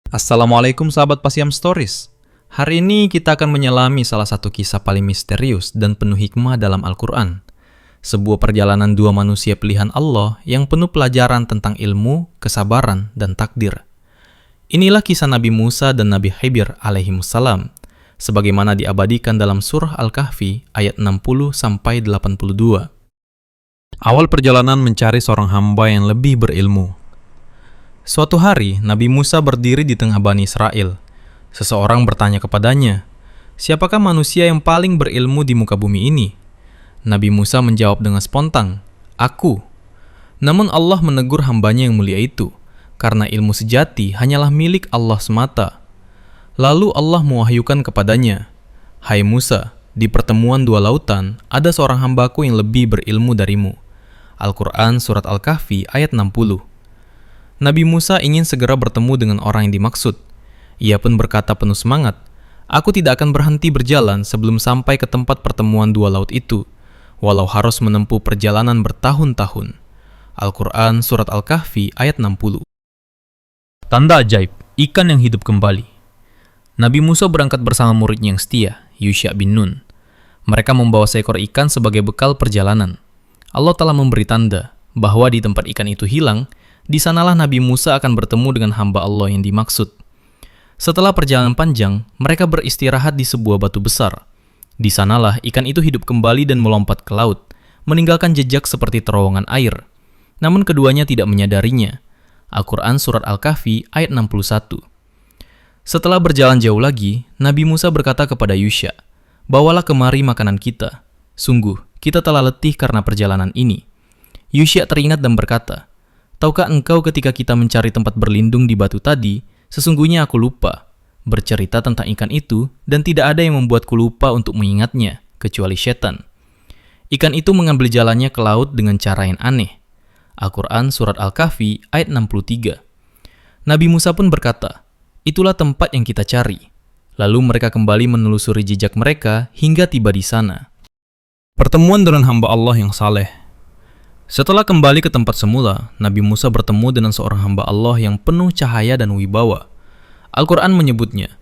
Assalamualaikum sahabat Pasiam Stories. Hari ini kita akan menyelami salah satu kisah paling misterius dan penuh hikmah dalam Al-Quran. Sebuah perjalanan dua manusia pilihan Allah yang penuh pelajaran tentang ilmu, kesabaran, dan takdir. Inilah kisah Nabi Musa dan Nabi Khidir alaihimussalam, sebagaimana diabadikan dalam surah Al-Kahfi ayat 60-82. Awal perjalanan mencari seorang hamba yang lebih berilmu. Suatu hari, Nabi Musa berdiri di tengah Bani Israel. Seseorang bertanya kepadanya, "Siapakah manusia yang paling berilmu di muka bumi ini?" Nabi Musa menjawab dengan spontan, "Aku." Namun Allah menegur hambanya yang mulia itu, karena ilmu sejati hanyalah milik Allah semata. Lalu Allah mewahyukan kepadanya, "Hai Musa, di pertemuan dua lautan, ada seorang hambaku yang lebih berilmu darimu." Al-Quran Surat Al-Kahfi ayat 60. Nabi Musa ingin segera bertemu dengan orang yang dimaksud. Ia pun berkata penuh semangat, "Aku tidak akan berhenti berjalan sebelum sampai ke tempat pertemuan dua laut itu, walau harus menempuh perjalanan bertahun-tahun." Al-Quran Surat Al-Kahfi ayat 60. Tanda ajaib, ikan yang hidup kembali. Nabi Musa berangkat bersama muridnya yang setia, Yusha bin Nun. Mereka membawa seekor ikan sebagai bekal perjalanan. Allah telah memberi tanda bahwa di tempat ikan itu hilang, di sanalah Nabi Musa akan bertemu dengan hamba Allah yang dimaksud. Setelah perjalanan panjang, mereka beristirahat di sebuah batu besar. Di sanalah ikan itu hidup kembali dan melompat ke laut, meninggalkan jejak seperti terowongan air. Namun keduanya tidak menyadarinya. Al-Quran Surat Al-Kahfi ayat 61. Setelah berjalan jauh lagi, Nabi Musa berkata kepada Yusha, "Bawalah kemari makanan kita. Sungguh, kita telah letih karena perjalanan ini." Yusha teringat dan berkata, "Tahukah engkau ketika kita mencari tempat berlindung di batu tadi, sesungguhnya aku lupa bercerita tentang ikan itu dan tidak ada yang membuatku lupa untuk mengingatnya, kecuali setan." Ikan itu mengambil jalannya ke laut dengan cara yang aneh. Al-Quran Surat Al-Kahfi ayat 63. Nabi Musa pun berkata, "Itulah tempat yang kita cari." Lalu mereka kembali menelusuri jejak mereka hingga tiba di sana. Pertemuan dengan hamba Allah yang saleh. Setelah kembali ke tempat semula, Nabi Musa bertemu dengan seorang hamba Allah yang penuh cahaya dan wibawa. Al-Quran menyebutnya,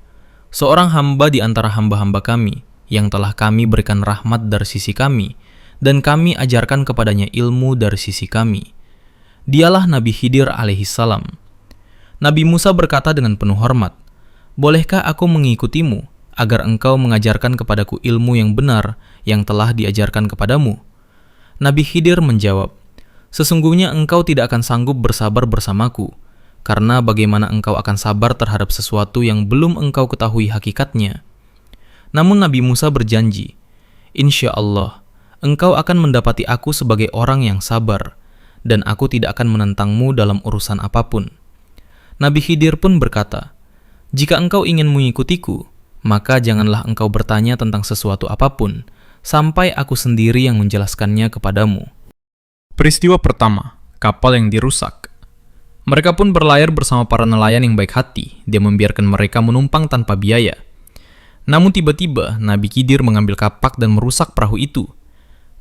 "Seorang hamba di antara hamba-hamba kami, yang telah kami berikan rahmat dari sisi kami, dan kami ajarkan kepadanya ilmu dari sisi kami." Dialah Nabi Khidir alaihissalam. Nabi Musa berkata dengan penuh hormat, "Bolehkah aku mengikutimu, agar engkau mengajarkan kepadaku ilmu yang benar yang telah diajarkan kepadamu?" Nabi Khidir menjawab, "Sesungguhnya engkau tidak akan sanggup bersabar bersamaku, karena bagaimana engkau akan sabar terhadap sesuatu yang belum engkau ketahui hakikatnya?" Namun Nabi Musa berjanji, "Insya Allah, engkau akan mendapati aku sebagai orang yang sabar, dan aku tidak akan menentangmu dalam urusan apapun." Nabi Khidir pun berkata, "Jika engkau ingin mengikutiku, maka janganlah engkau bertanya tentang sesuatu apapun, sampai aku sendiri yang menjelaskannya kepadamu." Peristiwa pertama, kapal yang dirusak. Mereka pun berlayar bersama para nelayan yang baik hati. Dia membiarkan mereka menumpang tanpa biaya. Namun tiba-tiba, Nabi Khidir mengambil kapak dan merusak perahu itu.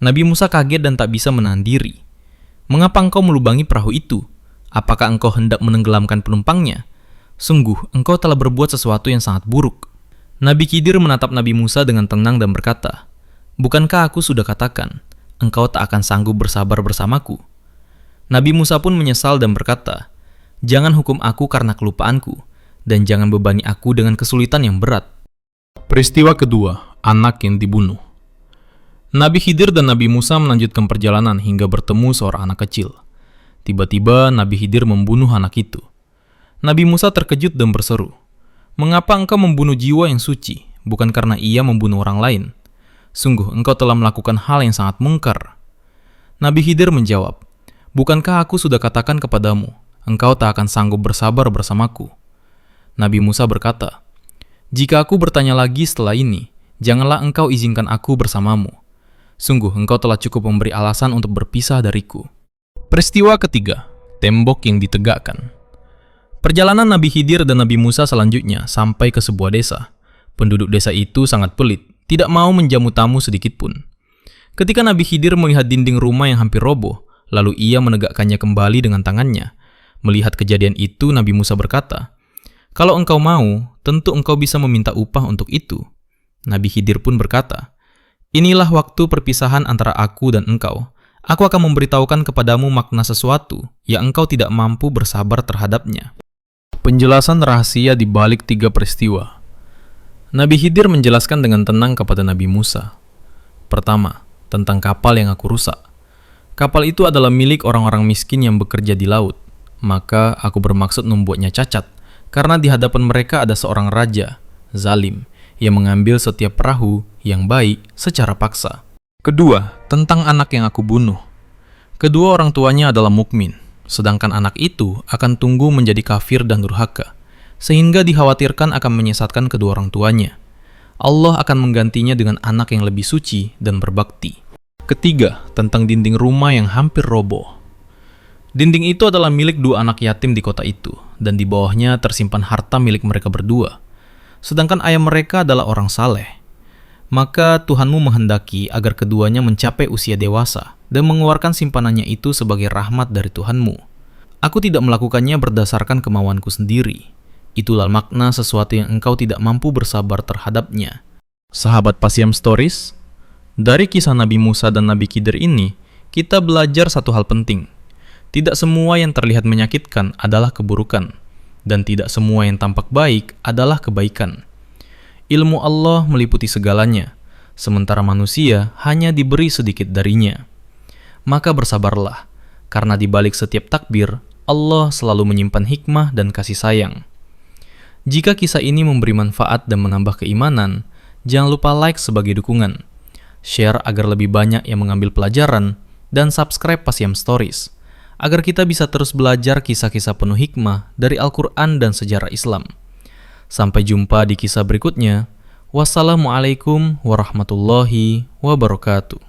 Nabi Musa kaget dan tak bisa menahan diri. "Mengapa engkau melubangi perahu itu? Apakah engkau hendak menenggelamkan penumpangnya? Sungguh, engkau telah berbuat sesuatu yang sangat buruk." Nabi Khidir menatap Nabi Musa dengan tenang dan berkata, "Bukankah aku sudah katakan, engkau tak akan sanggup bersabar bersamaku?" Nabi Musa pun menyesal dan berkata, "Jangan hukum aku karena kelupaanku, dan jangan bebani aku dengan kesulitan yang berat." Peristiwa kedua, anak yang dibunuh. Nabi Khidir dan Nabi Musa melanjutkan perjalanan hingga bertemu seorang anak kecil. Tiba-tiba Nabi Khidir membunuh anak itu. Nabi Musa terkejut dan berseru, "Mengapa engkau membunuh jiwa yang suci, bukan karena ia membunuh orang lain? Sungguh, engkau telah melakukan hal yang sangat mungkar." Nabi Khidir menjawab, "Bukankah aku sudah katakan kepadamu, engkau tak akan sanggup bersabar bersamaku?" Nabi Musa berkata, "Jika aku bertanya lagi setelah ini, janganlah engkau izinkan aku bersamamu. Sungguh, engkau telah cukup memberi alasan untuk berpisah dariku." Peristiwa ketiga, tembok yang ditegakkan. Perjalanan Nabi Khidir dan Nabi Musa selanjutnya sampai ke sebuah desa. Penduduk desa itu sangat pelit, tidak mau menjamu tamu sedikit pun. Ketika Nabi Khidir melihat dinding rumah yang hampir roboh, lalu ia menegakkannya kembali dengan tangannya. Melihat kejadian itu, Nabi Musa berkata, Kalau engkau mau, tentu engkau bisa meminta upah untuk itu." Nabi Khidir pun berkata, "Inilah waktu perpisahan antara aku dan engkau. Aku akan memberitahukan kepadamu makna sesuatu yang engkau tidak mampu bersabar terhadapnya." Penjelasan rahasia di balik 3 peristiwa. Nabi Khidir menjelaskan dengan tenang kepada Nabi Musa. Pertama, tentang kapal yang aku rusak. Kapal itu adalah milik orang-orang miskin yang bekerja di laut. Maka aku bermaksud membuatnya cacat, karena di hadapan mereka ada seorang raja, zalim, yang mengambil setiap perahu yang baik secara paksa. Kedua, tentang anak yang aku bunuh. Kedua orang tuanya adalah mukmin, sedangkan anak itu akan tumbuh menjadi kafir dan durhaka, sehingga dikhawatirkan akan menyesatkan kedua orang tuanya. Allah akan menggantinya dengan anak yang lebih suci dan berbakti. Ketiga, tentang dinding rumah yang hampir roboh. Dinding itu adalah milik 2 anak yatim di kota itu, dan di bawahnya tersimpan harta milik mereka berdua. Sedangkan ayah mereka adalah orang saleh. Maka Tuhanmu menghendaki agar keduanya mencapai usia dewasa dan mengeluarkan simpanannya itu sebagai rahmat dari Tuhanmu. Aku tidak melakukannya berdasarkan kemauanku sendiri. Itulah makna sesuatu yang engkau tidak mampu bersabar terhadapnya. Sahabat Pasiem Stories, dari kisah Nabi Musa dan Nabi Khidir ini, kita belajar satu hal penting. Tidak semua yang terlihat menyakitkan adalah keburukan, dan tidak semua yang tampak baik adalah kebaikan. Ilmu Allah meliputi segalanya, sementara manusia hanya diberi sedikit darinya. Maka bersabarlah, karena di balik setiap takbir, Allah selalu menyimpan hikmah dan kasih sayang. Jika kisah ini memberi manfaat dan menambah keimanan, jangan lupa like sebagai dukungan, share agar lebih banyak yang mengambil pelajaran, dan subscribe Pasiem Stories, agar kita bisa terus belajar kisah-kisah penuh hikmah dari Al-Quran dan sejarah Islam. Sampai jumpa di kisah berikutnya. Wassalamualaikum warahmatullahi wabarakatuh.